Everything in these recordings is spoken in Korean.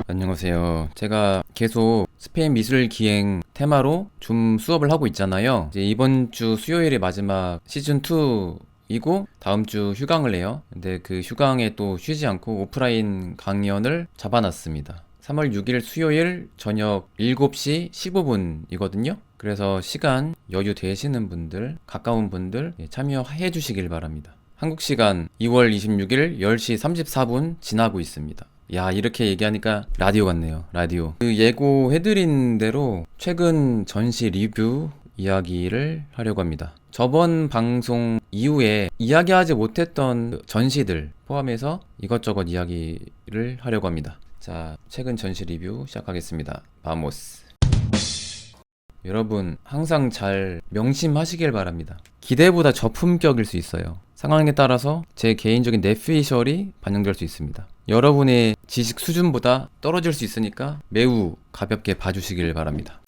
안녕하세요. 제가 계속 스페인 미술 기행 테마로 줌 수업을 하고 있잖아요. 이제 이번 주 수요일이 마지막 시즌 2이고 다음 주 휴강을 해요. 근데 그 휴강에 또 쉬지 않고 오프라인 강연을 잡아놨습니다. 3월 6일 수요일 저녁 7시 15분이거든요. 그래서 시간 여유 되시는 분들, 가까운 분들 참여해 주시길 바랍니다. 한국 시간 2월 26일 10시 34분 지나고 있습니다. 야, 이렇게 얘기하니까 라디오 같네요. 라디오. 그 예고해드린 대로 최근 전시 리뷰 이야기를 하려고 합니다. 저번 방송 이후에 이야기하지 못했던 전시들 포함해서 이것저것 이야기를 하려고 합니다. 자, 최근 전시 리뷰 시작하겠습니다. 바모스. 여러분, 항상 잘 명심하시길 바랍니다. 기대보다 저품격일 수 있어요. 상황에 따라서 제 개인적인 뇌피셜이 반영될 수 있습니다. 여러분의 지식 수준보다 떨어질 수 있으니까 매우 가볍게 봐주시길 바랍니다.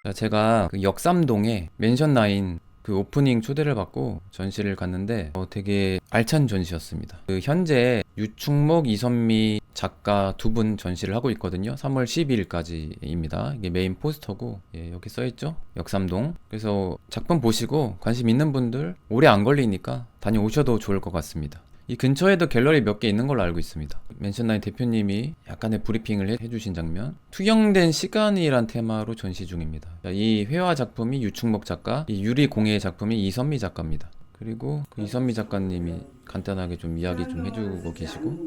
자, 제가 그 역삼동에 맨션9 그 오프닝 초대를 받고 전시를 갔는데 되게 알찬 전시였습니다. 그 현재 유충목, 이선미 작가 두 분 전시를 하고 있거든요. 3월 12일까지입니다. 이게 메인 포스터고 여기 써있죠? 역삼동. 그래서 작품 보시고 관심 있는 분들 오래 안 걸리니까 다녀오셔도 좋을 것 같습니다. 이 근처에도 갤러리 몇 개 있는 걸로 알고 있습니다. 맨션9 대표님이 약간의 브리핑을 해주신 장면. 투영된 시간이란 테마로 전시 중입니다. 이 회화 작품이 유충목 작가, 이 유리공예 작품이 이선미 작가입니다. 그리고 그 이선미 작가님이 간단하게 좀 이야기 좀 해주고 계시고,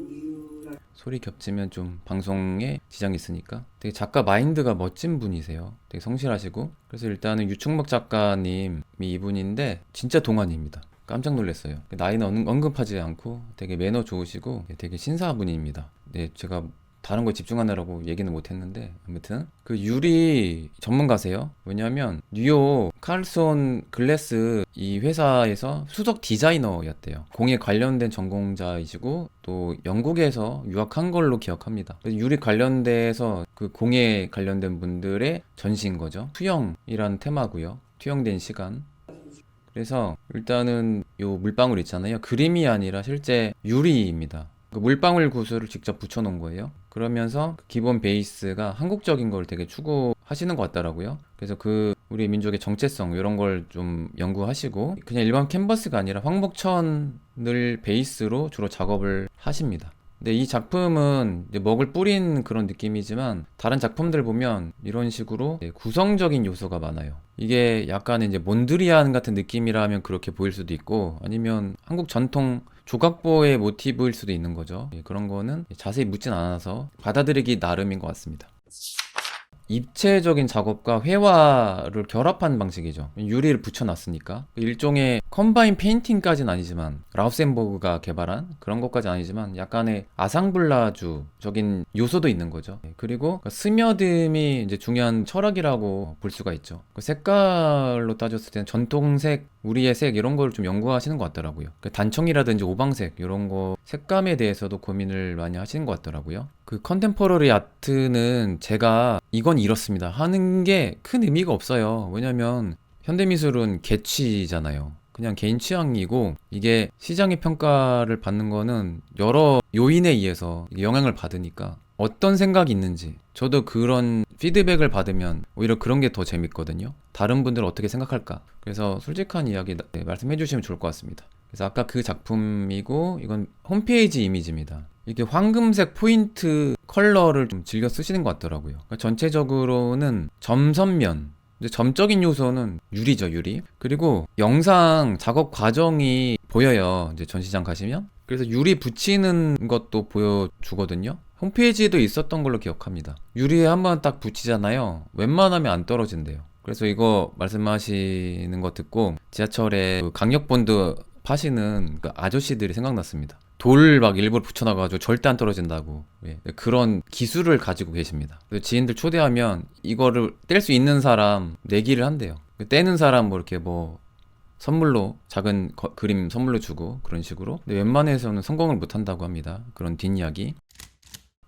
소리 겹치면 좀 방송에 지장이 있으니까 되게 작가 마인드가 멋진 분이세요. 되게 성실하시고. 그래서 일단은 유충목 작가님이 이분인데 진짜 동안입니다. 깜짝 놀랐어요. 나이는 언급하지 않고 되게 매너 좋으시고 되게 신사분입니다. 네, 제가 다른 거 집중하느라고 얘기는 못했는데 아무튼 그 유리 전문가세요. 왜냐하면 뉴욕 칼손 글래스 이 회사에서 수석 디자이너였대요. 공예 관련된 전공자이시고 또 영국에서 유학한 걸로 기억합니다. 유리 관련돼서 그 공예 관련된 분들의 전시인 거죠. 투영이란 테마고요. 투영된 시간. 그래서 일단은 요 물방울 있잖아요. 그림이 아니라 실제 유리입니다. 그 물방울 구슬을 직접 붙여놓은 거예요. 그러면서 기본 베이스가 한국적인 걸 되게 추구하시는 것 같더라고요. 그래서 그 우리 민족의 정체성 이런 걸 좀 연구하시고 그냥 일반 캔버스가 아니라 황목천을 베이스로 주로 작업을 하십니다. 근데 이 작품은 이제 먹을 뿌린 그런 느낌이지만 다른 작품들 보면 이런 식으로 구성적인 요소가 많아요. 이게 약간 이제 몬드리안 같은 느낌이라면 그렇게 보일 수도 있고 아니면 한국 전통 조각보의 모티브일 수도 있는 거죠. 그런 거는 자세히 묻진 않아서 받아들이기 나름인 것 같습니다. 입체적인 작업과 회화를 결합한 방식이죠. 유리를 붙여놨으니까 일종의 컴바인 페인팅까지는 아니지만 라우센버그가 개발한 그런 것까지는 아니지만 약간의 아상블라주적인 요소도 있는 거죠. 그리고 스며듦이 이제 중요한 철학이라고 볼 수가 있죠. 그 색깔로 따졌을 때는 전통색, 우리의 색 이런 걸 좀 연구하시는 것 같더라고요. 단청이라든지 오방색 이런 거 색감에 대해서도 고민을 많이 하시는 것 같더라고요. 그 컨템포러리 아트는 제가 이건 이렇습니다 하는 게 큰 의미가 없어요. 왜냐면 현대미술은 개취잖아요. 그냥 개인 취향이고 이게 시장의 평가를 받는 거는 여러 요인에 의해서 영향을 받으니까 어떤 생각이 있는지 저도 그런 피드백을 받으면 오히려 그런 게 더 재밌거든요. 다른 분들은 어떻게 생각할까? 그래서 솔직한 이야기 말씀해 주시면 좋을 것 같습니다. 그래서 아까 그 작품이고 이건 홈페이지 이미지입니다. 이게 황금색 포인트 컬러를 좀 즐겨 쓰시는 것 같더라고요. 그러니까 전체적으로는 점선면, 이제 점적인 요소는 유리죠, 유리. 그리고 영상 작업 과정이 보여요. 이제 전시장 가시면. 그래서 유리 붙이는 것도 보여주거든요. 홈페이지에도 있었던 걸로 기억합니다. 유리에 한번 딱 붙이잖아요. 웬만하면 안 떨어진대요. 그래서 이거 말씀하시는 거 듣고 지하철에 그 강력본드 파시는 그 아저씨들이 생각났습니다. 돌 막 일부러 붙여놔가지고 절대 안 떨어진다고. 그런 기술을 가지고 계십니다. 지인들 초대하면 이거를 뗄 수 있는 사람 내기를 한대요. 떼는 사람 뭐 이렇게 뭐 선물로 작은 그림 선물로 주고 그런 식으로. 근데 웬만해서는 성공을 못 한다고 합니다. 그런 뒷이야기.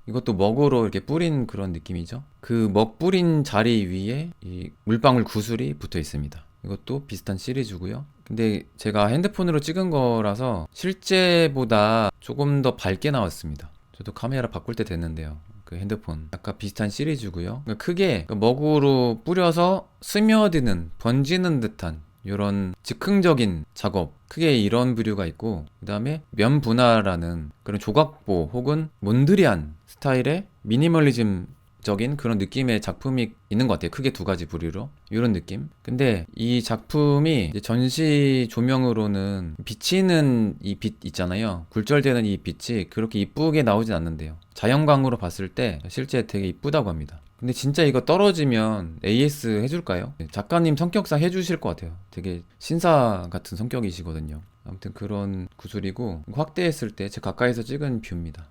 이것도 먹으로 이렇게 뿌린 그런 느낌이죠. 그 먹 뿌린 자리 위에 이 물방울 구슬이 붙어 있습니다. 이것도 비슷한 시리즈고요. 근데 제가 핸드폰으로 찍은 거라서 실제보다 조금 더 밝게 나왔습니다. 저도 카메라 바꿀 때 됐는데요. 그 핸드폰 아까 비슷한 시리즈고요. 그러니까 크게 먹으로 뿌려서 스며드는 번지는 듯한 이런 즉흥적인 작업, 크게 이런 부류가 있고, 그 다음에 면분화라는 그런 조각보 혹은 몬드리안 스타일의 미니멀리즘적인 그런 느낌의 작품이 있는 것 같아요. 크게 두 가지 부류로 이런 느낌. 근데 이 작품이 이제 전시 조명으로는 비치는 이 빛 있잖아요. 굴절되는 이 빛이 그렇게 이쁘게 나오진 않는데요. 자연광으로 봤을 때 실제 되게 이쁘다고 합니다. 근데 진짜 이거 떨어지면 AS 해줄까요? 작가님 성격상 해주실 것 같아요. 되게 신사 같은 성격이시거든요. 아무튼 그런 구슬이고, 확대했을 때 제 가까이서 찍은 뷰입니다.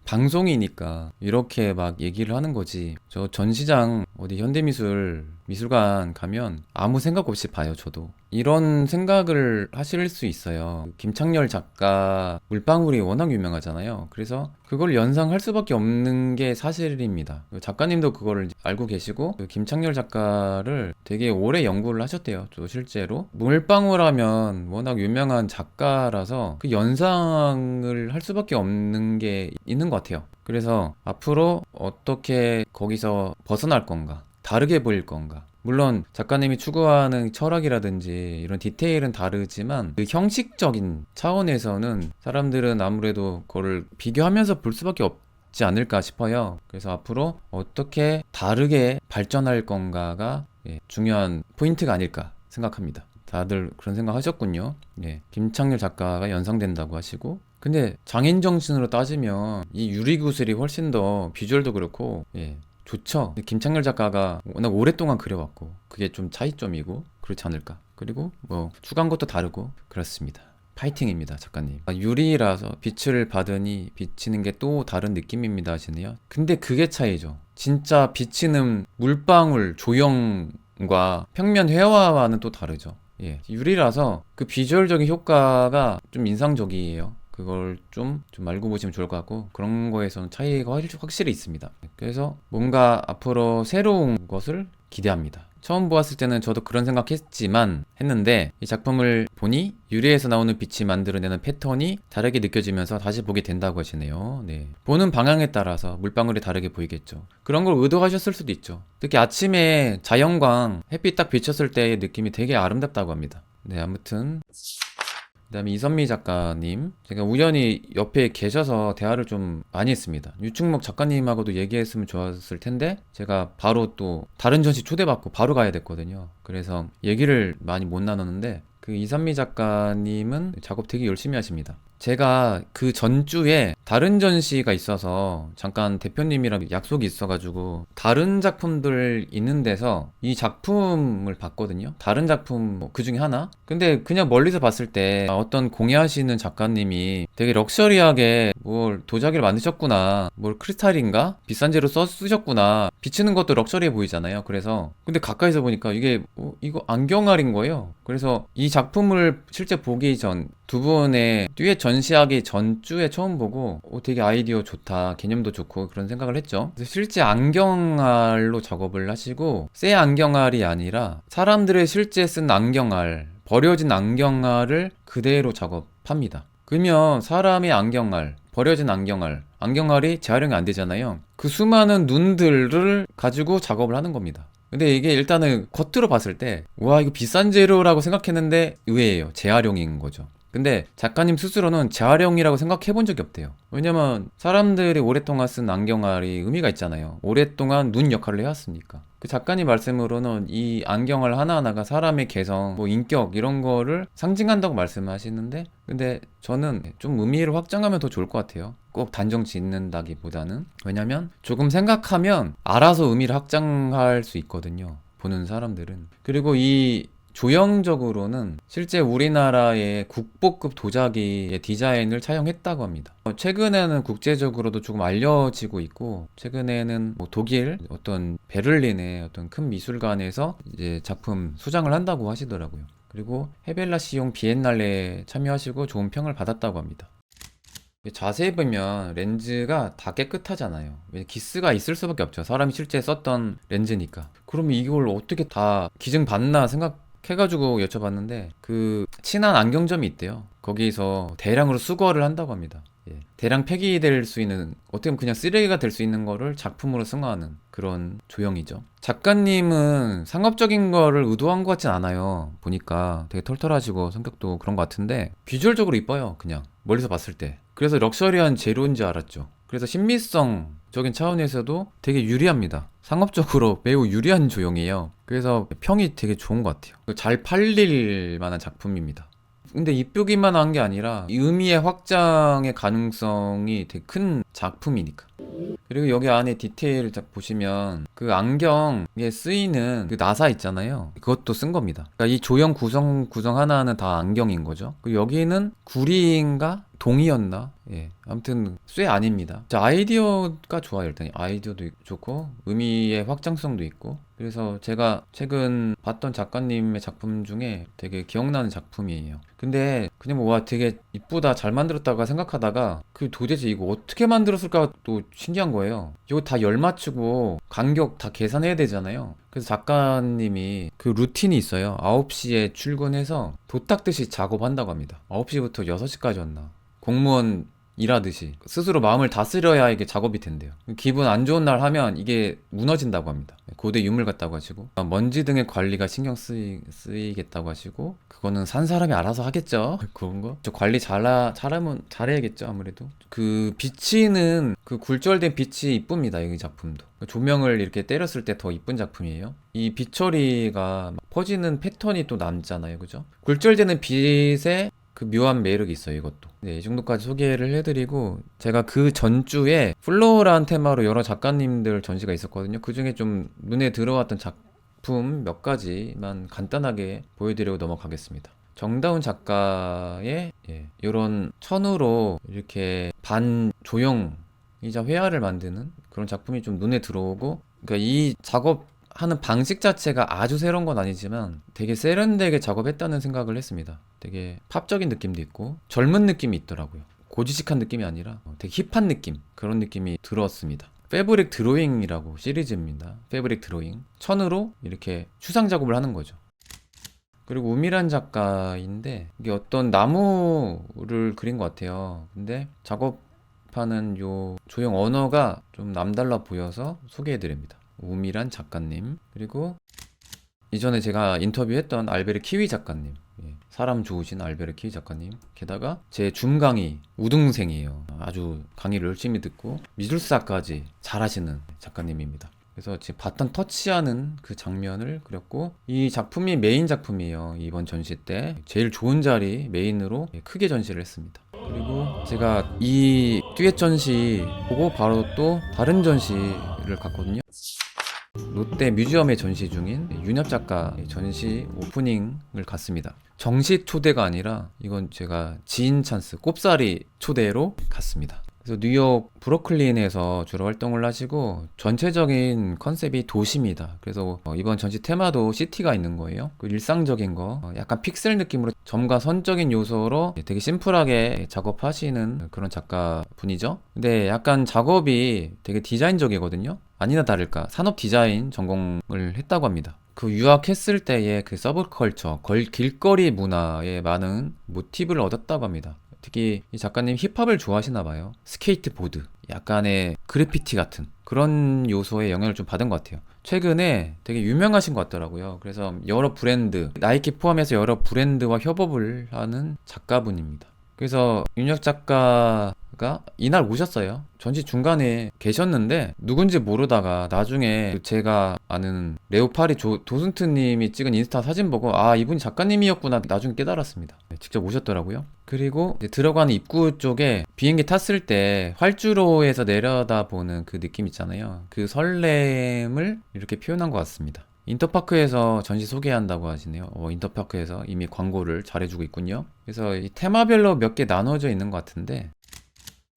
방송이니까 이렇게 막 얘기를 하는 거지. 저 전시장 어디 현대미술관 가면 아무 생각 없이 봐요, 저도. 이런 생각을 하실 수 있어요. 김창렬 작가 물방울이 워낙 유명하잖아요. 그래서 그걸 연상할 수밖에 없는 게 사실입니다. 작가님도 그거를 알고 계시고, 그 김창렬 작가를 되게 오래 연구를 하셨대요. 또 실제로 물방울 하면 워낙 유명한 작가라서 그 연상을 할 수밖에 없는 게 있는 것 같아요. 그래서 앞으로 어떻게 거기서 벗어날 건가, 다르게 보일 건가. 물론 작가님이 추구하는 철학이라든지 이런 디테일은 다르지만 그 형식적인 차원에서는 사람들은 아무래도 그거를 비교하면서 볼 수밖에 없지 않을까 싶어요. 그래서 앞으로 어떻게 다르게 발전할 건가가 중요한 포인트가 아닐까 생각합니다. 다들 그런 생각 하셨군요. 김창렬 작가가 연상된다고 하시고, 근데 장인 정신으로 따지면 이 유리구슬이 훨씬 더 비주얼도 그렇고 좋죠. 김창렬 작가가 워낙 오랫동안 그려왔고 그게 좀 차이점이고 그렇지 않을까. 그리고 뭐 추가한 것도 다르고 그렇습니다. 파이팅입니다, 작가님. 유리라서 빛을 받으니 비치는 게 또 다른 느낌입니다 하시네요. 근데 그게 차이죠. 진짜 비치는 물방울 조형과 평면 회화와는 또 다르죠. 유리라서 그 비주얼적인 효과가 좀 인상적이에요. 그걸 좀 알고 보시면 좋을 것 같고, 그런 거에서는 차이가 확실히 있습니다. 그래서 뭔가 앞으로 새로운 것을 기대합니다. 처음 보았을 때는 저도 그런 했는데 이 작품을 보니 유리에서 나오는 빛이 만들어내는 패턴이 다르게 느껴지면서 다시 보게 된다고 하시네요. 보는 방향에 따라서 물방울이 다르게 보이겠죠. 그런 걸 의도하셨을 수도 있죠. 특히 아침에 자연광, 햇빛 딱 비쳤을 때의 느낌이 되게 아름답다고 합니다. 아무튼 그 다음에 이선미 작가님, 제가 우연히 옆에 계셔서 대화를 좀 많이 했습니다. 유충목 작가님하고도 얘기했으면 좋았을 텐데 제가 바로 또 다른 전시 초대받고 바로 가야 됐거든요. 그래서 얘기를 많이 못 나눴는데, 그 이선미 작가님은 작업 되게 열심히 하십니다. 제가 그 전주에 다른 전시가 있어서 잠깐 대표님이랑 약속이 있어가지고 다른 작품들 있는 데서 이 작품을 봤거든요. 다른 작품 그 중에 하나? 근데 그냥 멀리서 봤을 때 어떤 공예하시는 작가님이 되게 럭셔리하게 뭘 도자기를 만드셨구나, 뭘 크리스탈인가? 비싼 재료 쓰셨구나, 비치는 것도 럭셔리해 보이잖아요. 그래서 근데 가까이서 보니까 이게 이거 안경알인 거예요. 그래서 이 작품을 실제 보기 전, 두 분의 듀엣 전시하기 전주에 처음 보고 되게 아이디어 좋다, 개념도 좋고 그런 생각을 했죠. 그래서 실제 안경알로 작업을 하시고, 새 안경알이 아니라 사람들의 실제 쓴 안경알, 버려진 안경알을 그대로 작업합니다. 그러면 사람의 안경알, 버려진 안경알이 재활용이 안 되잖아요. 그 수많은 눈들을 가지고 작업을 하는 겁니다. 근데 이게 일단은 겉으로 봤을 때 와, 이거 비싼 재료라고 생각했는데 의외예요. 재활용인 거죠. 근데 작가님 스스로는 재활용이라고 생각해 본 적이 없대요. 왜냐면 사람들이 오랫동안 쓴 안경알이 의미가 있잖아요. 오랫동안 눈 역할을 해왔으니까. 그 작가님 말씀으로는 이 안경알 하나하나가 사람의 개성, 뭐 인격 이런 거를 상징한다고 말씀하시는데, 근데 저는 좀 의미를 확장하면 더 좋을 것 같아요. 꼭 단정 짓는다기보다는. 왜냐면 조금 생각하면 알아서 의미를 확장할 수 있거든요, 보는 사람들은. 그리고 이 조형적으로는 실제 우리나라의 국보급 도자기의 디자인을 차용했다고 합니다. 최근에는 국제적으로도 조금 알려지고 있고, 최근에는 뭐 독일 어떤 베를린의 어떤 큰 미술관에서 이제 작품 수장을 한다고 하시더라고요. 그리고 헤벨라 시용 비엔날레에 참여하시고 좋은 평을 받았다고 합니다. 자세히 보면 렌즈가 다 깨끗하잖아요. 기스가 있을 수밖에 없죠. 사람이 실제 썼던 렌즈니까. 그러면 이걸 어떻게 다 기증받나 생각 해가지고 여쭤봤는데 그 친한 안경점이 있대요. 거기서 대량으로 수거를 한다고 합니다. 예. 대량 폐기될 수 있는, 어떻게 보면 그냥 쓰레기가 될 수 있는 거를 작품으로 승화하는 그런 조형이죠. 작가님은 상업적인 거를 의도한 것 같진 않아요. 보니까 되게 털털하시고 성격도 그런 것 같은데 비주얼적으로 이뻐요. 그냥 멀리서 봤을 때. 그래서 럭셔리한 재료인 줄 알았죠. 그래서 신미성적인 차원에서도 되게 유리합니다. 상업적으로 매우 유리한 조형이에요. 그래서 평이 되게 좋은 것 같아요. 잘 팔릴 만한 작품입니다. 근데 이쁘기만 한 게 아니라 이 의미의 확장의 가능성이 되게 큰 작품이니까. 그리고 여기 안에 디테일을 딱 보시면 그 안경에 쓰이는 그 나사 있잖아요. 그것도 쓴 겁니다. 그러니까 이 조형 구성 하나하나 다 안경인 거죠. 그리고 여기는 구리인가 동이었나? 예. 아무튼 쇠 아닙니다. 자, 아이디어가 좋아요. 일단 아이디어도 좋고 의미의 확장성도 있고. 그래서 제가 최근 봤던 작가님의 작품 중에 되게 기억나는 작품이에요. 근데 그냥 뭐 와 되게 이쁘다 잘 만들었다가 생각하다가 그 도대체 이거 어떻게 만들었을까 또 신기한 거예요. 이거 다 열 맞추고 간격 다 계산해야 되잖아요. 그래서 작가님이 그 루틴이 있어요. 9시에 출근해서 도딱듯이 작업한다고 합니다. 9시부터 6시까지였나. 공무원 일하듯이 스스로 마음을 다스려야 이게 작업이 된대요. 기분 안 좋은 날 하면 이게 무너진다고 합니다. 고대 유물 같다고 하시고 먼지 등의 관리가 신경 쓰이겠다고 하시고 그거는 산 사람이 알아서 하겠죠. 그런 거 저 관리 잘하면 잘해야겠죠. 아무래도 그 비치는 그 굴절된 빛이 이쁩니다. 이 작품도 조명을 이렇게 때렸을 때 더 이쁜 작품이에요. 이 빛 처리가 퍼지는 패턴이 또 남잖아요. 그죠? 굴절되는 빛에 그 묘한 매력이 있어요. 이것도. 네, 이 정도까지 소개를 해드리고 제가 그 전주에 플로어라는 테마로 여러 작가님들 전시가 있었거든요. 그 중에 좀 눈에 들어왔던 작품 몇 가지만 간단하게 보여드리고 넘어가겠습니다. 정다운 작가의 이런 천으로 이렇게 반조형이자 회화를 만드는 그런 작품이 좀 눈에 들어오고, 그러니까 이 작업하는 방식 자체가 아주 새로운 건 아니지만 되게 세련되게 작업했다는 생각을 했습니다. 되게 팝적인 느낌도 있고 젊은 느낌이 있더라고요. 고지식한 느낌이 아니라 되게 힙한 느낌, 그런 느낌이 들었습니다. 패브릭 드로잉이라고 시리즈입니다. 패브릭 드로잉. 천으로 이렇게 추상 작업을 하는 거죠. 그리고 우미란 작가인데 이게 어떤 나무를 그린 것 같아요. 근데 작업하는 요 조형 언어가 좀 남달라 보여서 소개해드립니다. 우미란 작가님. 그리고 이전에 제가 인터뷰했던 알베르 키위 작가님. 사람 좋으신 알베르 키위 작가님. 게다가 제 줌 강의 우등생이에요. 아주 강의를 열심히 듣고 미술사까지 잘하시는 작가님입니다. 그래서 지금 바톤 터치하는 그 장면을 그렸고, 이 작품이 메인 작품이에요. 이번 전시 때 제일 좋은 자리 메인으로 크게 전시를 했습니다. 그리고 제가 이 듀엣 전시 보고 바로 또 다른 전시를 갔거든요. 롯데 뮤지엄에 전시 중인 윤엽 작가 전시 오프닝을 갔습니다. 정식 초대가 아니라 이건 제가 지인 찬스 꼽사리 초대로 갔습니다. 그래서 뉴욕 브루클린에서 주로 활동을 하시고 전체적인 컨셉이 도시입니다. 그래서 이번 전시 테마도 시티가 있는 거예요. 그 일상적인 거 약간 픽셀 느낌으로 점과 선적인 요소로 되게 심플하게 작업하시는 그런 작가분이죠. 근데 약간 작업이 되게 디자인적이거든요. 아니나 다를까 산업 디자인 전공을 했다고 합니다. 그 유학했을 때의 그 서브컬처, 길거리 문화에 많은 모티브를 얻었다고 합니다. 특히 이 작가님 힙합을 좋아하시나 봐요. 스케이트보드, 약간의 그래피티 같은 그런 요소에 영향을 좀 받은 것 같아요. 최근에 되게 유명하신 것 같더라고요. 그래서 여러 브랜드, 나이키 포함해서 여러 브랜드와 협업을 하는 작가분입니다. 그래서 윤혁 작가가 이날 오셨어요. 전시 중간에 계셨는데 누군지 모르다가 나중에 제가 아는 레오파리 도슨트님이 찍은 인스타 사진 보고 아 이분이 작가님이었구나 나중에 깨달았습니다. 직접 오셨더라고요. 그리고 이제 들어가는 입구 쪽에 비행기 탔을 때 활주로에서 내려다보는 그 느낌 있잖아요. 그 설렘을 이렇게 표현한 것 같습니다. 인터파크에서 전시 소개한다고 하시네요. 인터파크에서 이미 광고를 잘해주고 있군요. 그래서 이 테마별로 몇 개 나눠져 있는 것 같은데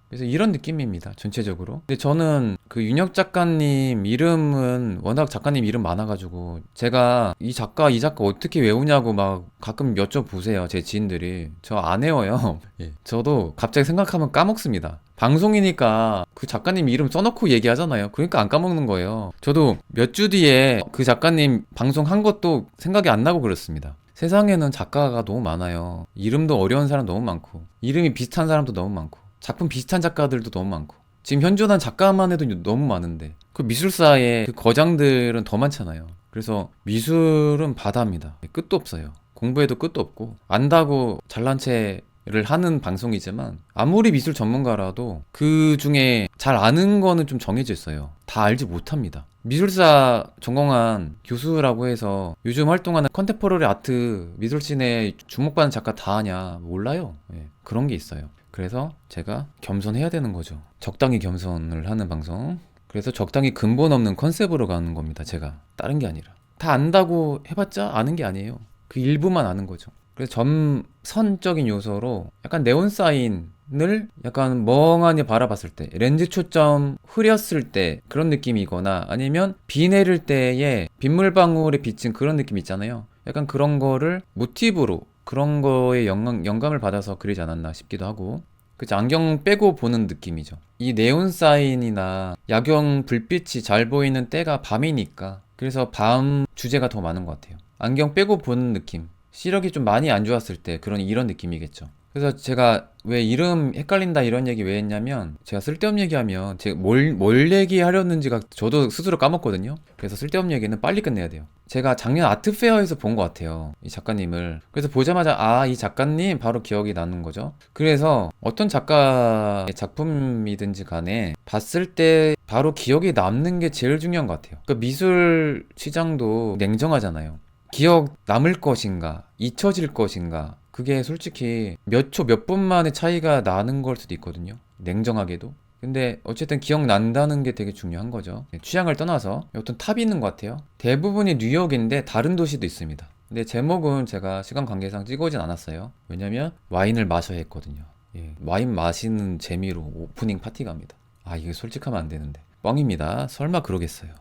그래서 이런 느낌입니다, 전체적으로. 근데 저는 그 윤혁 작가님 이름은 워낙 작가님 이름 많아가지고 제가 이 작가 어떻게 외우냐고 막 가끔 여쭤보세요, 제 지인들이. 저 안 외워요. 예. 저도 갑자기 생각하면 까먹습니다. 방송이니까 그 작가님 이름 써놓고 얘기하잖아요. 그러니까 안 까먹는 거예요. 저도 몇 주 뒤에 그 작가님 방송한 것도 생각이 안 나고 그렇습니다. 세상에는 작가가 너무 많아요. 이름도 어려운 사람 너무 많고, 이름이 비슷한 사람도 너무 많고, 작품 비슷한 작가들도 너무 많고, 지금 현존한 작가만 해도 너무 많은데 그 미술사의 그 거장들은 더 많잖아요. 그래서 미술은 바다입니다. 끝도 없어요. 공부해도 끝도 없고, 안다고 잘난 체를 하는 방송이지만 아무리 미술 전문가라도 그 중에 잘 아는 거는 좀 정해져 있어요. 다 알지 못합니다. 미술사 전공한 교수라고 해서 요즘 활동하는 컨템포러리 아트 미술씬에 주목받는 작가 다 아냐? 몰라요. 예, 그런 게 있어요. 그래서 제가 겸손해야 되는 거죠. 적당히 겸손을 하는 방송. 그래서 적당히 근본 없는 컨셉으로 가는 겁니다, 제가. 다른 게 아니라. 다 안다고 해봤자 아는 게 아니에요. 그 일부만 아는 거죠. 그래서 점선적인 요소로 약간 네온사인을 약간 멍하니 바라봤을 때, 렌즈 초점 흐렸을 때 그런 느낌이거나, 아니면 비 내릴 때에 빗물방울에 비친 그런 느낌 있잖아요. 약간 그런 거를 모티브로, 그런 거에 영감을 받아서 그리지 않았나 싶기도 하고. 그치, 안경 빼고 보는 느낌이죠. 이 네온사인이나 야경 불빛이 잘 보이는 때가 밤이니까, 그래서 밤 주제가 더 많은 것 같아요. 안경 빼고 보는 느낌, 시력이 좀 많이 안 좋았을 때 이런 느낌이겠죠. 그래서 제가 왜 이름 헷갈린다 이런 얘기 왜 했냐면, 제가 쓸데없는 얘기하면 제가 뭘 얘기하려는지가 저도 스스로 까먹거든요. 그래서 쓸데없는 얘기는 빨리 끝내야 돼요. 제가 작년 아트페어에서 본 것 같아요, 이 작가님을. 그래서 보자마자 이 작가님 바로 기억이 나는 거죠. 그래서 어떤 작가의 작품이든지 간에 봤을 때 바로 기억이 남는 게 제일 중요한 것 같아요. 그러니까 미술 시장도 냉정하잖아요. 기억 남을 것인가, 잊혀질 것인가, 그게 솔직히 몇 초, 몇 분 만에 차이가 나는 걸 수도 있거든요, 냉정하게도. 근데 어쨌든 기억난다는 게 되게 중요한 거죠. 취향을 떠나서 어떤 탑이 있는 것 같아요. 대부분이 뉴욕인데 다른 도시도 있습니다. 근데 제목은 제가 시간 관계상 찍어오진 않았어요. 왜냐면 와인을 마셔야 했거든요. 예, 와인 마시는 재미로 오프닝 파티 갑니다. 이게 솔직하면 안 되는데. 뻥입니다. 설마 그러겠어요.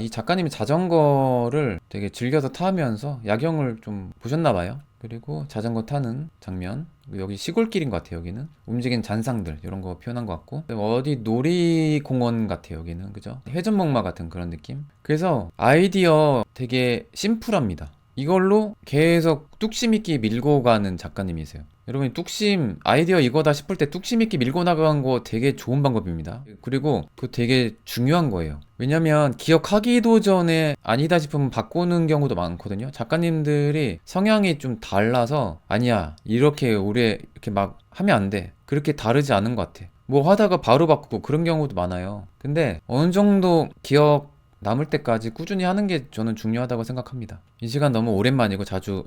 이 작가님이 자전거를 되게 즐겨서 타면서 야경을 좀 보셨나 봐요. 그리고 자전거 타는 장면, 여기 시골길인 것 같아요. 여기는 움직이는 잔상들 이런 거 표현한 것 같고, 어디 놀이공원 같아요. 여기는, 그죠? 회전목마 같은 그런 느낌. 그래서 아이디어 되게 심플합니다. 이걸로 계속 뚝심 있게 밀고 가는 작가님이세요. 여러분이 뚝심, 아이디어 이거다 싶을 때 뚝심 있게 밀고 나가는 거 되게 좋은 방법입니다. 그리고 그거 되게 중요한 거예요. 왜냐면 기억하기도 전에 아니다 싶으면 바꾸는 경우도 많거든요. 작가님들이 성향이 좀 달라서, 아니야, 이렇게 오래 이렇게 막 하면 안 돼, 그렇게 다르지 않은 것 같아, 뭐 하다가 바로 바꾸고 그런 경우도 많아요. 근데 어느 정도 기억 남을 때까지 꾸준히 하는 게 저는 중요하다고 생각합니다. 이 시간 너무 오랜만이고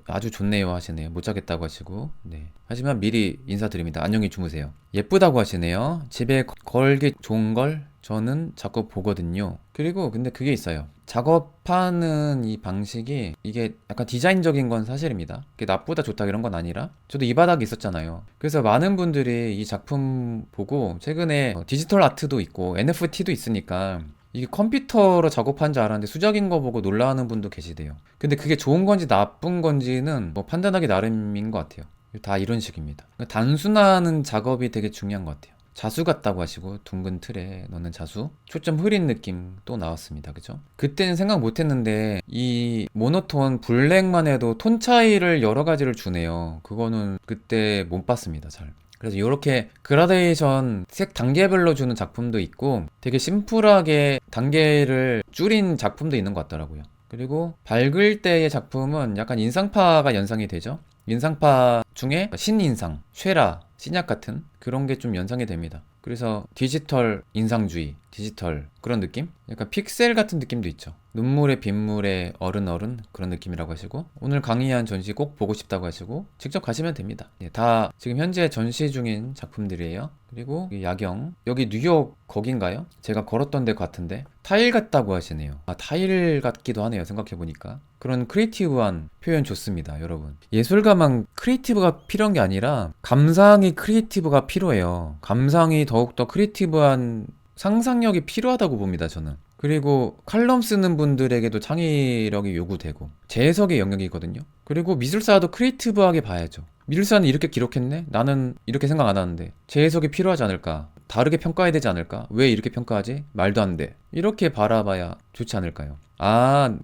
아주 좋네요 하시네요. 못 자겠다고 하시고. 네. 하지만 미리 인사드립니다. 안녕히 주무세요. 예쁘다고 하시네요. 집에 걸기 좋은 걸 저는 자꾸 보거든요. 그리고 근데 그게 있어요. 작업하는 이 방식이, 이게 약간 디자인적인 건 사실입니다. 그게 나쁘다 좋다 이런 건 아니라, 저도 이 바닥이 있었잖아요. 그래서 많은 분들이 이 작품 보고 최근에 디지털 아트도 있고 NFT도 있으니까 이게 컴퓨터로 작업한 줄 알았는데 수작인 거 보고 놀라는 분도 계시대요. 근데 그게 좋은 건지 나쁜 건지는 뭐 판단하기 나름인 것 같아요. 다 이런 식입니다. 그러니까 단순화하는 작업이 되게 중요한 것 같아요. 자수 같다고 하시고, 둥근 틀에 넣는 자수, 초점 흐린 느낌 또 나왔습니다. 그죠? 그때는 생각 못 했는데 이 모노톤 블랙만 해도 톤 차이를 여러 가지를 주네요. 그거는 그때 못 봤습니다, 잘. 그래서 이렇게 그라데이션 색 단계별로 주는 작품도 있고, 되게 심플하게 단계를 줄인 작품도 있는 것 같더라고요. 그리고 밝을 때의 작품은 약간 인상파가 연상이 되죠. 인상파 중에 신인상, 쉐라, 신약 같은 그런 게 좀 연상이 됩니다. 그래서 디지털 인상주의, 디지털 그런 느낌? 약간 픽셀 같은 느낌도 있죠. 눈물에 빗물에 어른 그런 느낌이라고 하시고, 오늘 강의한 전시 꼭 보고 싶다고 하시고 직접 가시면 됩니다. 네, 다 지금 현재 전시 중인 작품들이에요. 그리고 야경, 여기 뉴욕 거긴가요? 제가 걸었던 데 같은데 타일 같다고 하시네요. 타일 같기도 하네요, 생각해보니까. 그런 크리에이티브한 표현 좋습니다, 여러분. 예술가만 크리에이티브가 필요한 게 아니라 감상이 크리에이티브가 필요해요. 감상이 더욱더 크리에이티브한 상상력이 필요하다고 봅니다, 저는. 그리고 칼럼 쓰는 분들에게도 창의력이 요구되고 재해석의 영역이거든요. 그리고 미술사도 크리에이티브하게 봐야죠. 미술사는 이렇게 기록했네? 나는 이렇게 생각 안 하는데 재해석이 필요하지 않을까? 다르게 평가해야 되지 않을까? 왜 이렇게 평가하지? 말도 안 돼. 이렇게 바라봐야 좋지 않을까요? 아,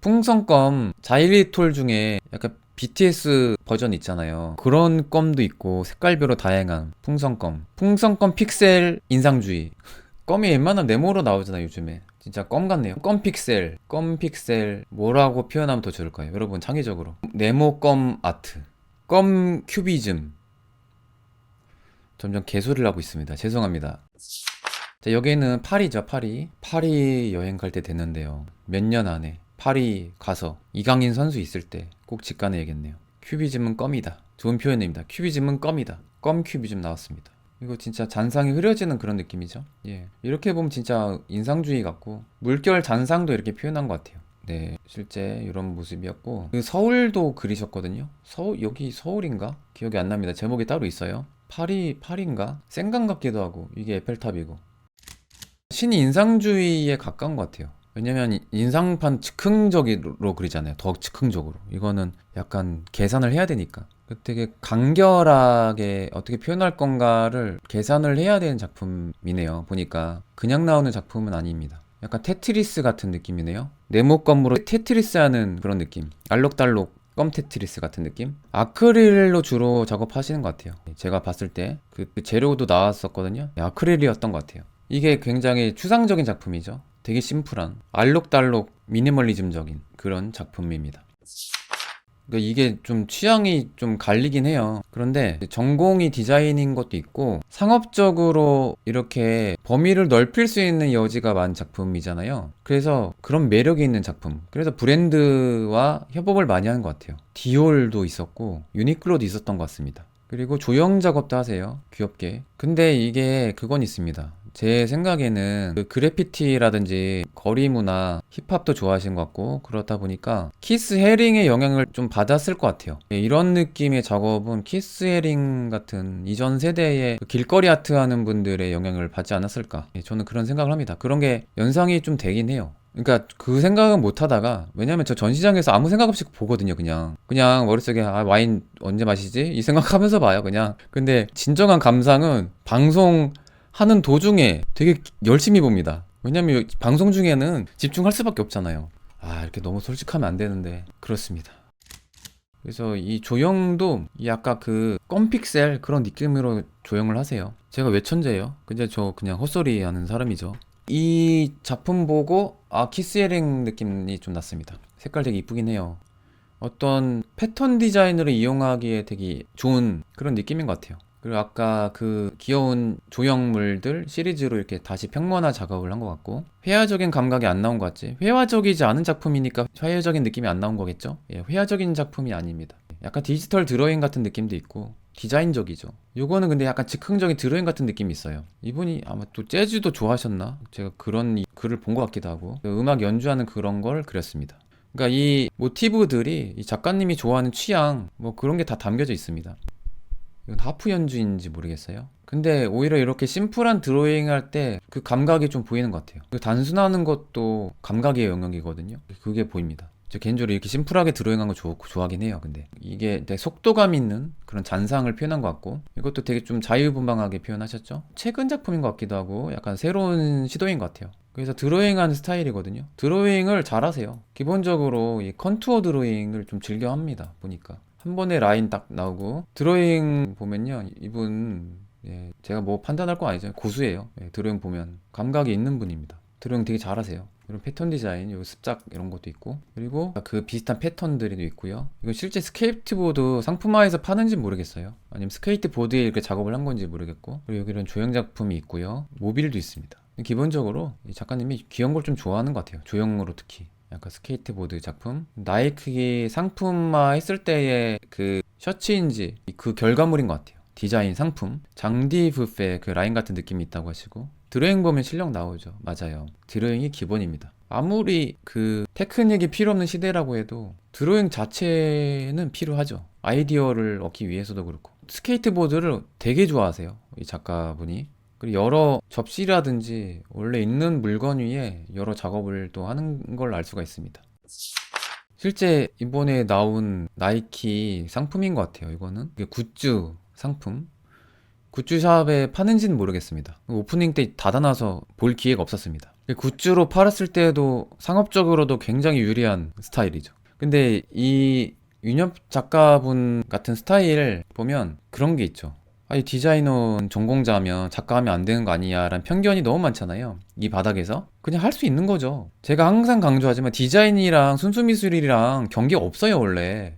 풍선껌, 자일리톨 중에 약간 BTS 버전 있잖아요. 그런 껌도 있고 색깔별로 다양한 풍선껌 픽셀 인상주의. 껌이 웬만하면 네모로 나오잖아요, 요즘에. 진짜 껌 같네요. 껌 픽셀. 뭐라고 표현하면 더 좋을까요? 여러분, 창의적으로. 네모 껌 아트. 껌 큐비즘. 점점 개소리를 하고 있습니다. 죄송합니다. 자, 여기는 파리죠, 파리. 파리 여행 갈 때 됐는데요. 몇 년 안에 파리 가서 이강인 선수 있을 때 꼭 직관해야겠네요. 큐비즘은 껌이다. 좋은 표현입니다. 큐비즘은 껌이다. 껌 큐비즘 나왔습니다. 이거 진짜 잔상이 흐려지는 그런 느낌이죠. 예. 이렇게 보면 진짜 인상주의 같고 물결 잔상도 이렇게 표현한 것 같아요. 네, 실제 이런 모습이었고 그 서울도 그리셨거든요. 여기 서울인가? 기억이 안 납니다. 제목이 따로 있어요. 파리인가? 생강 같기도 하고 이게 에펠탑이고 신이 인상주의에 가까운 것 같아요. 왜냐면 인상판 즉흥적으로 그리잖아요. 더 즉흥적으로. 이거는 약간 계산을 해야 되니까. 되게 간결하게 어떻게 표현할 건가를 계산을 해야 되는 작품이네요. 보니까 그냥 나오는 작품은 아닙니다. 약간 테트리스 같은 느낌이네요. 네모껌으로 테트리스 하는 그런 느낌. 알록달록 껌 테트리스 같은 느낌? 아크릴로 주로 작업하시는 것 같아요. 제가 봤을 때 그 재료도 나왔었거든요. 아크릴이었던 것 같아요. 이게 굉장히 추상적인 작품이죠. 되게 심플한 알록달록 미니멀리즘적인 그런 작품입니다. 그러니까 이게 좀 취향이 좀 갈리긴 해요. 그런데 전공이 디자인인 것도 있고 상업적으로 이렇게 범위를 넓힐 수 있는 여지가 많은 작품이잖아요. 그래서 그런 매력이 있는 작품. 그래서 브랜드와 협업을 많이 하는 것 같아요. 디올도 있었고 유니클로도 있었던 것 같습니다. 그리고 조형 작업도 하세요. 귀엽게. 근데 이게 그건 있습니다. 제 생각에는 그 그래피티라든지 거리 문화, 힙합도 좋아하시는 것 같고 그렇다 보니까 키스 헤링의 영향을 좀 받았을 것 같아요. 예, 이런 느낌의 작업은 키스 헤링 같은 이전 세대의 그 길거리 아트 하는 분들의 영향을 받지 않았을까. 예, 저는 그런 생각을 합니다. 그런 게 연상이 좀 되긴 해요. 그러니까 그 생각은 못 하다가 왜냐면 저 전시장에서 아무 생각 없이 보거든요. 그냥 머릿속에 와인 언제 마시지? 이 생각하면서 봐요. 그냥. 근데 진정한 감상은 방송 하는 도중에 되게 열심히 봅니다. 왜냐면 방송 중에는 집중할 수밖에 없잖아요. 아, 이렇게 너무 솔직하면 안 되는데 그렇습니다. 그래서 이 조형도 이 아까 그 껌픽셀 그런 느낌으로 조형을 하세요. 제가 왜 천재예요? 근데 저 그냥 헛소리 하는 사람이죠. 이 작품 보고 키스헤링 느낌이 좀 났습니다. 색깔 되게 이쁘긴 해요. 어떤 패턴 디자인으로 이용하기에 되게 좋은 그런 느낌인 것 같아요. 그리고 아까 그 귀여운 조형물들 시리즈로 이렇게 다시 평면화 작업을 한 것 같고 회화적인 감각이 안 나온 것 같지? 회화적이지 않은 작품이니까 회화적인 느낌이 안 나온 거겠죠? 예, 회화적인 작품이 아닙니다. 약간 디지털 드로잉 같은 느낌도 있고 디자인적이죠. 요거는 근데 약간 즉흥적인 드로잉 같은 느낌이 있어요. 이분이 아마 또 재즈도 좋아하셨나? 제가 그런 글을 본 것 같기도 하고 음악 연주하는 그런 걸 그렸습니다. 그러니까 이 모티브들이 이 작가님이 좋아하는 취향 뭐 그런 게 다 담겨져 있습니다. 이건 하프 연주인지 모르겠어요. 근데 오히려 이렇게 심플한 드로잉 할 때 그 감각이 좀 보이는 것 같아요. 그 단순하는 것도 감각의 영역이거든요. 그게 보입니다. 저 개인적으로 이렇게 심플하게 드로잉한 거 좋아하긴 해요. 근데 이게 되게 속도감 있는 그런 잔상을 표현한 것 같고 이것도 되게 좀 자유분방하게 표현하셨죠. 최근 작품인 것 같기도 하고 약간 새로운 시도인 것 같아요. 그래서 드로잉하는 스타일이거든요. 드로잉을 잘하세요. 기본적으로 이 컨투어 드로잉을 좀 즐겨 합니다. 보니까 한 번에 라인 딱 나오고 드로잉 보면요 이분 예, 제가 뭐 판단할 거 아니죠. 고수예요. 예, 드로잉 보면 감각이 있는 분입니다. 드로잉 되게 잘하세요. 이런 패턴 디자인, 요 습작 이런 것도 있고 그리고 그 비슷한 패턴들이 있고요. 이거 실제 스케이트보드 상품화해서 파는지 모르겠어요. 아니면 스케이트보드에 이렇게 작업을 한 건지 모르겠고 그리고 여기 이런 조형 작품이 있고요. 모빌도 있습니다. 기본적으로 이 작가님이 귀여운 걸 좀 좋아하는 것 같아요. 조형으로 특히. 약간 스케이트보드 작품 나이키 상품화 했을 때의 그 셔츠인지 그 결과물인 것 같아요. 디자인 상품 장디 뷔페 그 라인 같은 느낌이 있다고 하시고 드로잉 보면 실력 나오죠. 맞아요. 드로잉이 기본입니다. 아무리 그 테크닉이 필요 없는 시대라고 해도 드로잉 자체는 필요하죠. 아이디어를 얻기 위해서도 그렇고. 스케이트보드를 되게 좋아하세요, 이 작가분이. 그리고 여러 접시라든지 원래 있는 물건 위에 여러 작업을 또 하는 걸 알 수가 있습니다. 실제 이번에 나온 나이키 상품인 것 같아요. 이거는 이게 굿즈 상품. 굿즈샵에 파는지는 모르겠습니다. 오프닝 때 닫아놔서 볼 기회가 없었습니다. 굿즈로 팔았을 때도 상업적으로도 굉장히 유리한 스타일이죠. 근데 이 윤엽 작가분 같은 스타일 보면 그런 게 있죠. 아니, 디자이너 전공자면 작가하면 안 되는 거 아니야 라는 편견이 너무 많잖아요, 이 바닥에서. 그냥 할 수 있는 거죠. 제가 항상 강조하지만 디자인이랑 순수미술이랑 경계가 없어요. 원래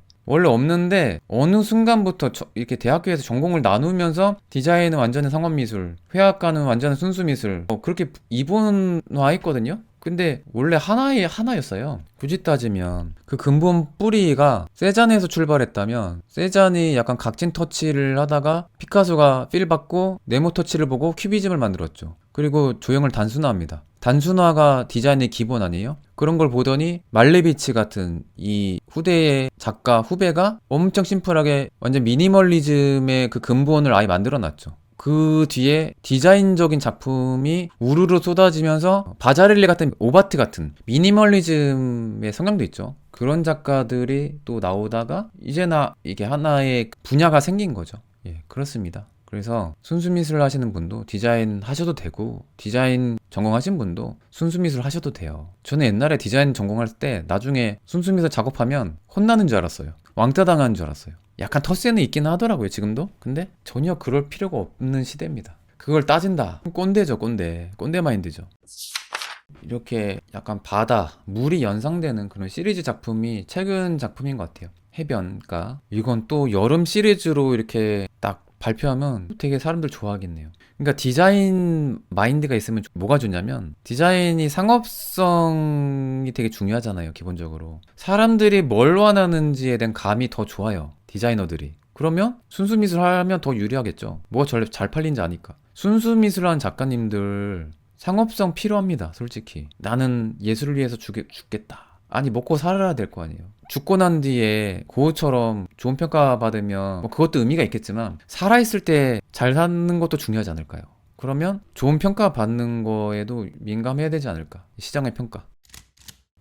없는데 어느 순간부터 이렇게 대학교에서 전공을 나누면서 디자인은 완전히 상업미술, 회화과는 완전히 순수미술, 그렇게 이분화했거든요. 근데 원래 하나였어요. 굳이 따지면 그 근본 뿌리가 세잔에서 출발했다면, 세잔이 약간 각진 터치를 하다가 피카소가 필 받고 네모 터치를 보고 큐비즘을 만들었죠. 그리고 조형을 단순화합니다. 단순화가 디자인의 기본 아니에요? 그런 걸 보더니 말레비치 같은 이 후대의 작가 후배가 엄청 심플하게 완전 미니멀리즘의 그 근본을 아예 만들어 놨죠. 그 뒤에 디자인적인 작품이 우르르 쏟아지면서 바자렐리 같은 오바트 같은 미니멀리즘의 성향도 있죠. 그런 작가들이 또 나오다가 이제나 이게 하나의 분야가 생긴 거죠. 예, 그렇습니다. 그래서 순수미술 하시는 분도 디자인 하셔도 되고, 디자인 전공하신 분도 순수미술 하셔도 돼요. 저는 옛날에 디자인 전공할 때 나중에 순수미술 작업하면 혼나는 줄 알았어요. 왕따 당하는 줄 알았어요. 약간 텃세는 있긴 하더라고요, 지금도. 근데 전혀 그럴 필요가 없는 시대입니다. 그걸 따진다, 꼰대죠. 꼰대 마인드죠. 이렇게 약간 바다, 물이 연상되는 그런 시리즈 작품이 최근 작품인 것 같아요. 해변가. 이건 또 여름 시리즈로 이렇게 딱 발표하면 되게 사람들 좋아하겠네요. 그러니까 디자인 마인드가 있으면 뭐가 좋냐면, 디자인이 상업성이 되게 중요하잖아요, 기본적으로. 사람들이 뭘 원하는지에 대한 감이 더 좋아요, 디자이너들이. 그러면 순수미술 하면 더 유리하겠죠. 뭐가 잘 팔린지 아니까. 순수미술 하는 작가님들 상업성 필요합니다, 솔직히. 나는 예술을 위해서 죽겠다. 아니, 먹고 살아야 될 거 아니에요. 죽고 난 뒤에 고흐처럼 좋은 평가 받으면 뭐 그것도 의미가 있겠지만, 살아있을 때 잘 사는 것도 중요하지 않을까요? 그러면 좋은 평가 받는 거에도 민감해야 되지 않을까? 시장의 평가.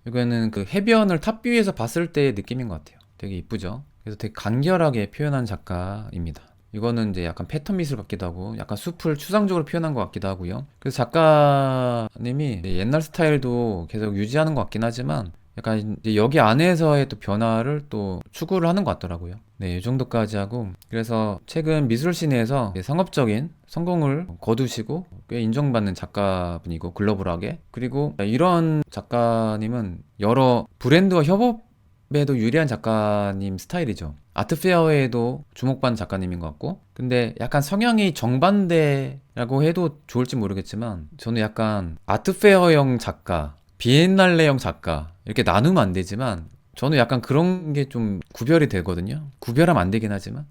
이거는 그 해변을 탑뷰에서 봤을 때의 느낌인 것 같아요. 되게 이쁘죠? 그래서 되게 간결하게 표현한 작가입니다. 이거는 이제 약간 패턴 미술 같기도 하고, 약간 숲을 추상적으로 표현한 것 같기도 하고요. 그래서 작가님이 옛날 스타일도 계속 유지하는 것 같긴 하지만, 약간 이제 여기 안에서의 또 변화를 또 추구를 하는 것 같더라고요. 네, 이 정도까지 하고, 그래서 최근 미술씬에서 상업적인 성공을 거두시고 꽤 인정받는 작가분이고, 글로벌하게. 그리고 이런 작가님은 여러 브랜드와 협업에도 유리한 작가님 스타일이죠. 아트페어에도 주목받는 작가님인 것 같고, 근데 약간 성향이 정반대라고 해도 좋을지 모르겠지만, 저는 약간 아트페어형 작가, 비엔날레형 작가 이렇게 나누면 안 되지만, 저는 약간 그런 게 좀 구별이 되거든요. 구별하면 안 되긴 하지만,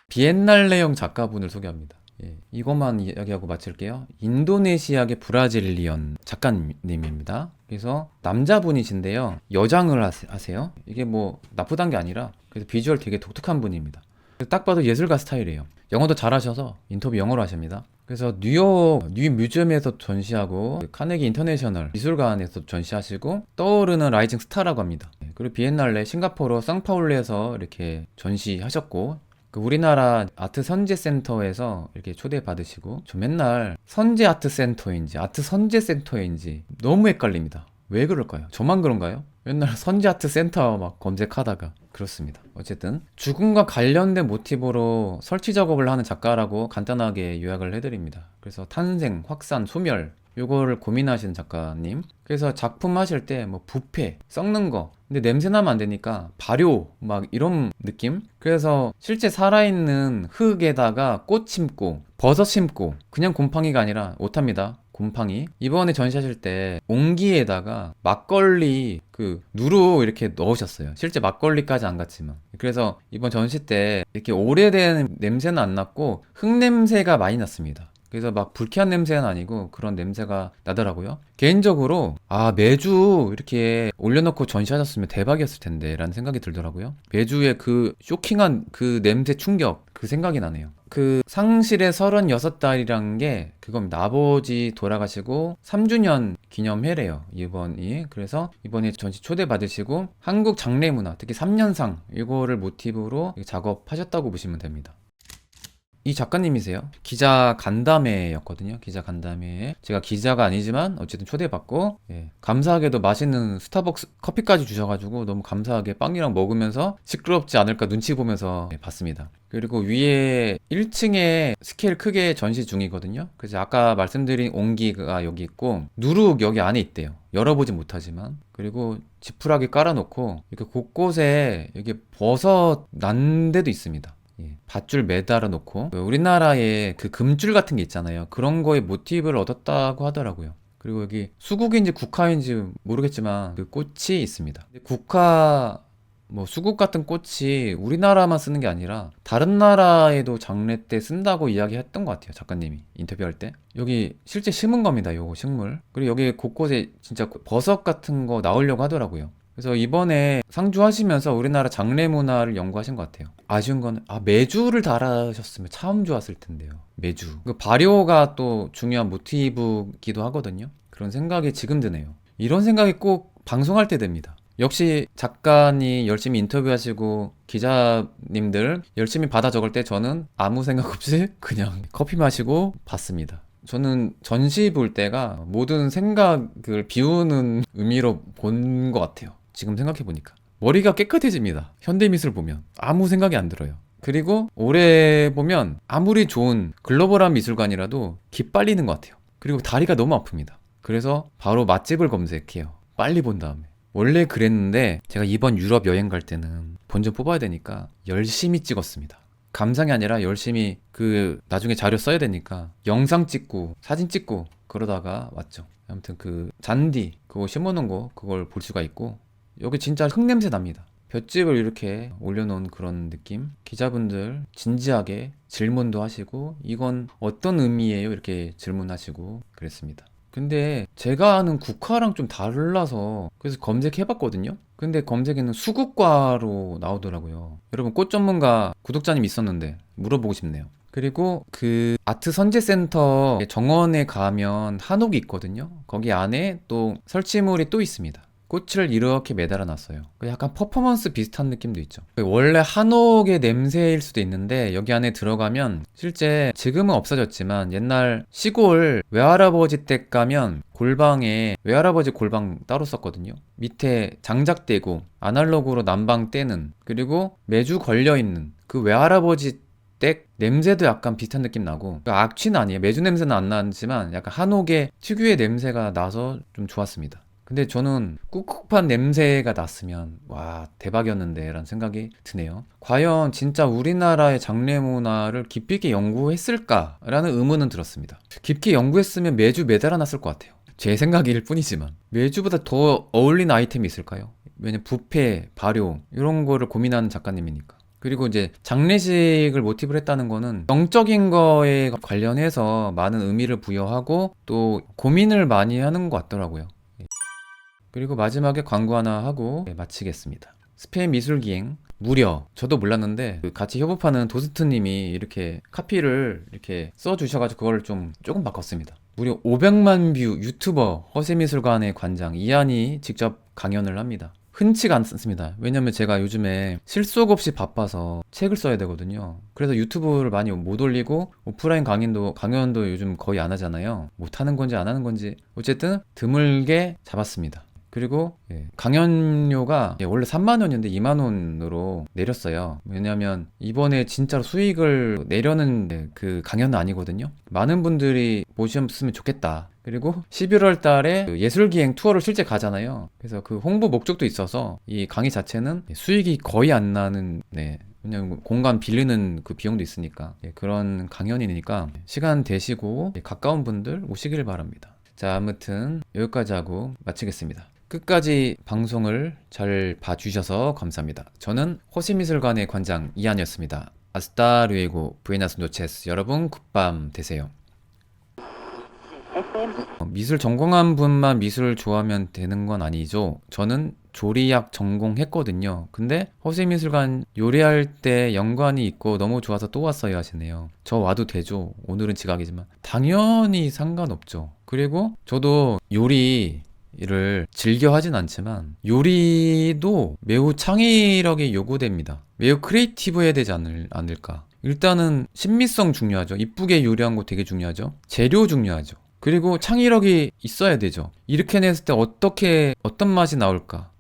비엔날레형 작가분을 소개합니다. 예, 이것만 이야기하고 마칠게요. 인도네시아계 브라질리언 작가님입니다. 그래서 남자분이신데요, 여장을 하세요. 이게 뭐 나쁘단 게 아니라, 그래서 비주얼 되게 독특한 분입니다. 딱 봐도 예술가 스타일이에요. 영어도 잘하셔서 인터뷰 영어로 하십니다. 그래서 뉴욕 뉴 뮤지엄에서 전시하고, 카네기 인터내셔널 미술관에서 전시하시고, 떠오르는 라이징 스타라고 합니다. 그리고 비엔날레 싱가포르 상파울루에서 이렇게 전시하셨고, 그 우리나라 아트 선제센터에서 이렇게 초대받으시고, 저 맨날 선제 아트 센터인지 아트 선제 센터인지 너무 헷갈립니다. 왜 그럴까요? 저만 그런가요? 맨날 선제 아트 센터 막 검색하다가. 그렇습니다. 어쨌든 죽음과 관련된 모티브로 설치 작업을 하는 작가라고 간단하게 요약을 해드립니다. 그래서 탄생, 확산, 소멸, 요거를 고민하시는 작가님. 그래서 작품 하실 때 뭐 부패, 썩는 거, 근데 냄새 나면 안 되니까 발효 막 이런 느낌. 그래서 실제 살아있는 흙에다가 꽃 심고 버섯 심고, 그냥 곰팡이가 아니라 오탑니다, 곰팡이. 이번에 전시하실 때 옹기에다가 막걸리 그 누루 이렇게 넣으셨어요. 실제 막걸리까지 안 갔지만. 그래서 이번 전시 때 이렇게 오래된 냄새는 안 났고 흙 냄새가 많이 났습니다. 그래서 막 불쾌한 냄새는 아니고 그런 냄새가 나더라고요. 개인적으로 매주 이렇게 올려놓고 전시하셨으면 대박이었을 텐데 라는 생각이 들더라고요. 매주의 그 쇼킹한 그 냄새 충격, 그 생각이 나네요. 그 상실의 36달이란 게 그겁니다. 아버지 돌아가시고 3주년 기념회래요, 이번이. 그래서 이번에 전시 초대받으시고 한국 장례문화, 특히 3년상 이거를 모티브로 작업하셨다고 보시면 됩니다. 이 작가님이세요. 기자 간담회였거든요. 기자 간담회에 제가 기자가 아니지만 어쨌든 초대받고, 감사하게도 맛있는 스타벅스 커피까지 주셔가지고 너무 감사하게 빵이랑 먹으면서 시끄럽지 않을까 눈치 보면서 봤습니다. 그리고 위에 1층에 스케일 크게 전시 중이거든요. 그래서 아까 말씀드린 옹기가 여기 있고 누룩 여기 안에 있대요. 열어보진 못하지만. 그리고 지푸라기 깔아놓고 이렇게 곳곳에 여기 버섯 난 데도 있습니다. 밧줄 매달아 놓고 우리나라에 그 금줄 같은 게 있잖아요. 그런 거에 모티브를 얻었다고 하더라고요. 그리고 여기 수국인지 국화인지 모르겠지만 그 꽃이 있습니다. 국화 수국 같은 꽃이 우리나라만 쓰는 게 아니라 다른 나라에도 장례 때 쓴다고 이야기했던 것 같아요. 작가님이 인터뷰할 때. 여기 실제 심은 겁니다. 요거 식물. 그리고 여기 곳곳에 진짜 버섯 같은 거 나오려고 하더라고요. 그래서 이번에 상주하시면서 우리나라 장례 문화를 연구하신 것 같아요. 아쉬운 거는 메주를 달아셨으면 참 좋았을 텐데요. 메주. 그 발효가 또 중요한 모티브기도 하거든요. 그런 생각이 지금 드네요. 이런 생각이 꼭 방송할 때 됩니다. 역시 작가님 열심히 인터뷰하시고 기자님들 열심히 받아 적을 때 저는 아무 생각 없이 그냥 커피 마시고 봤습니다. 저는 전시 볼 때가 모든 생각을 비우는 의미로 본 것 같아요. 지금 생각해보니까 머리가 깨끗해집니다. 현대미술 보면 아무 생각이 안 들어요. 그리고 올해 보면 아무리 좋은 글로벌한 미술관이라도 기빨리는 것 같아요. 그리고 다리가 너무 아픕니다. 그래서 바로 맛집을 검색해요. 빨리 본 다음에. 원래 그랬는데 제가 이번 유럽 여행 갈 때는 본전 뽑아야 되니까 열심히 찍었습니다. 감상이 아니라 열심히 나중에 자료 써야 되니까 영상 찍고 사진 찍고 그러다가 왔죠. 아무튼 그 잔디 그거 심어놓은 거 그걸 볼 수가 있고 여기 진짜 흙냄새 납니다. 볏짚을 이렇게 올려놓은 그런 느낌. 기자분들 진지하게 질문도 하시고 이건 어떤 의미예요? 이렇게 질문하시고 그랬습니다. 근데 제가 아는 국화랑 좀 달라서 그래서 검색해봤거든요. 근데 검색에는 수국과로 나오더라고요. 여러분 꽃 전문가 구독자님 있었는데 물어보고 싶네요. 그리고 그 아트 선제센터 정원에 가면 한옥이 있거든요. 거기 안에 또 설치물이 또 있습니다. 꽃을 이렇게 매달아 놨어요. 약간 퍼포먼스 비슷한 느낌도 있죠. 원래 한옥의 냄새일 수도 있는데 여기 안에 들어가면 실제 지금은 없어졌지만 옛날 시골 외할아버지 댁 가면 골방에 외할아버지 골방 따로 썼거든요. 밑에 장작대고 아날로그로 난방 떼는 그리고 매주 걸려있는 그 외할아버지 댁 냄새도 약간 비슷한 느낌 나고 악취는 아니에요. 매주 냄새는 안 나지만 약간 한옥의 특유의 냄새가 나서 좀 좋았습니다. 근데 저는 꿉꿉한 냄새가 났으면 와 대박이었는데 라는 생각이 드네요. 과연 진짜 우리나라의 장례 문화를 깊이 있게 연구했을까 라는 의문은 들었습니다. 깊게 연구했으면 매주 매달아 놨을 것 같아요. 제 생각일 뿐이지만 매주보다 더 어울리는 아이템이 있을까요? 왜냐면 부패, 발효 이런 거를 고민하는 작가님이니까. 그리고 이제 장례식을 모티브로 했다는 거는 영적인 거에 관련해서 많은 의미를 부여하고 또 고민을 많이 하는 것 같더라고요. 그리고 마지막에 광고 하나 하고 마치겠습니다. 스페인 미술기행 무려 저도 몰랐는데 같이 협업하는 도스트님이 이렇게 카피를 이렇게 써주셔가지고 그걸 조금 바꿨습니다. 무려 500만 뷰 유튜버 허세미술관의 관장 이한이 직접 강연을 합니다. 흔치가 않습니다. 왜냐면 제가 요즘에 실속 없이 바빠서 책을 써야 되거든요. 그래서 유튜브를 많이 못 올리고 오프라인 강연도 요즘 거의 안 하잖아요. 못 하는 건지 안 하는 건지 어쨌든 드물게 잡았습니다. 그리고 강연료가 원래 3만 원이었는데 2만 원으로 내렸어요. 왜냐면 이번에 진짜로 수익을 내려는 그 강연은 아니거든요. 많은 분들이 보셨으면 좋겠다. 그리고 11월 달에 예술기행 투어를 실제 가잖아요. 그래서 그 홍보 목적도 있어서 이 강의 자체는 수익이 거의 안 나는 왜냐면 공간 빌리는 그 비용도 있으니까 그런 강연이니까 시간 되시고 가까운 분들 오시길 바랍니다. 자, 아무튼 여기까지 하고 마치겠습니다. 끝까지 방송을 잘 봐주셔서 감사합니다. 저는 호시미술관의 관장 이한이었습니다. 아스타 루에고 부에나스 노체스. 여러분 굿밤 되세요. 미술 전공한 분만 미술 좋아하면 되는 건 아니죠. 저는 조리학 전공했거든요. 근데 허세미술관 요리할 때 연관이 있고 너무 좋아서 또 왔어요 하시네요. 저 와도 되죠. 오늘은 지각이지만. 당연히 상관없죠. 그리고 저도 요리를 즐겨 하진 않지만 요리도 매우 창의력이 요구됩니다. 매우 크리에이티브해야 되지 않을까. 일단은 신미성 중요하죠. 이쁘게 요리한 거 되게 중요하죠. 재료 중요하죠. 그리고 창의력이 있어야 되죠. 이렇게 냈을 때 어떤 맛이 나올까?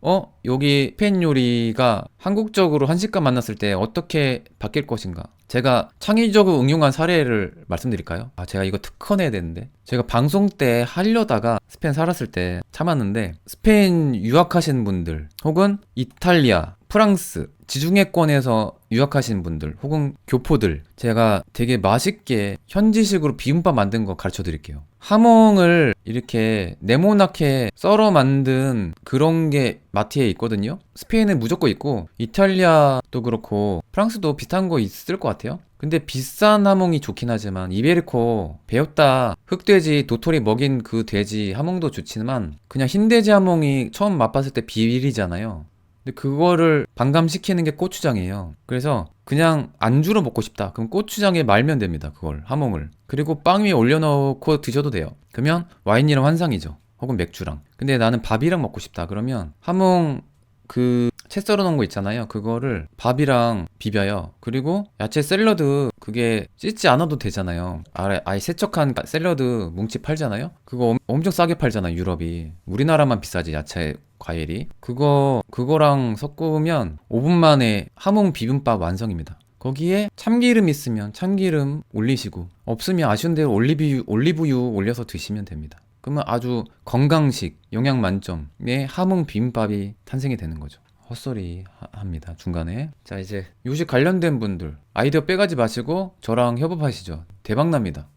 여기 스페인 요리가 한국적으로 한식과 만났을 때 어떻게 바뀔 것인가? 제가 창의적으로 응용한 사례를 말씀드릴까요? 제가 이거 특허내야 되는데. 제가 방송 때 하려다가 스페인 살았을 때 참았는데, 스페인 유학하신 분들, 혹은 이탈리아, 프랑스, 지중해권에서 유학하신 분들, 혹은 교포들, 제가 되게 맛있게 현지식으로 비빔밥 만든 거 가르쳐 드릴게요. 하몽을 이렇게 네모나게 썰어 만든 그런 게 마트에 있거든요. 스페인은 무조건 있고 이탈리아도 그렇고 프랑스도 비슷한 거 있을 것 같아요. 근데 비싼 하몽이 좋긴 하지만 이베리코 배웠다 흑돼지 도토리 먹인 그 돼지 하몽도 좋지만 그냥 흰돼지 하몽이 처음 맛봤을 때 비리잖아요. 근데 그거를 반감시키는 게 고추장이에요. 그래서 그냥 안주로 먹고 싶다. 그럼 고추장에 말면 됩니다. 그걸 하몽을. 그리고 빵 위에 올려놓고 드셔도 돼요. 그러면 와인이랑 환상이죠. 혹은 맥주랑. 근데 나는 밥이랑 먹고 싶다. 그러면 하몽 채 썰어 놓은 거 있잖아요. 그거를 밥이랑 비벼요. 그리고 야채 샐러드 그게 찢지 않아도 되잖아요. 아예 세척한 샐러드 뭉치 팔잖아요. 그거 엄청 싸게 팔잖아, 유럽이. 우리나라만 비싸지, 야채 과일이. 그거랑 섞으면 5분 만에 하몽 비빔밥 완성입니다. 거기에 참기름 있으면 참기름 올리시고, 없으면 아쉬운 대로 올리브유 올려서 드시면 됩니다. 그러면 아주 건강식, 영양 만점의 하몽 비빔밥이 탄생이 되는 거죠. 헛소리 합니다, 중간에. 자, 이제 요식 관련된 분들 아이디어 빼가지 마시고 저랑 협업하시죠. 대박납니다.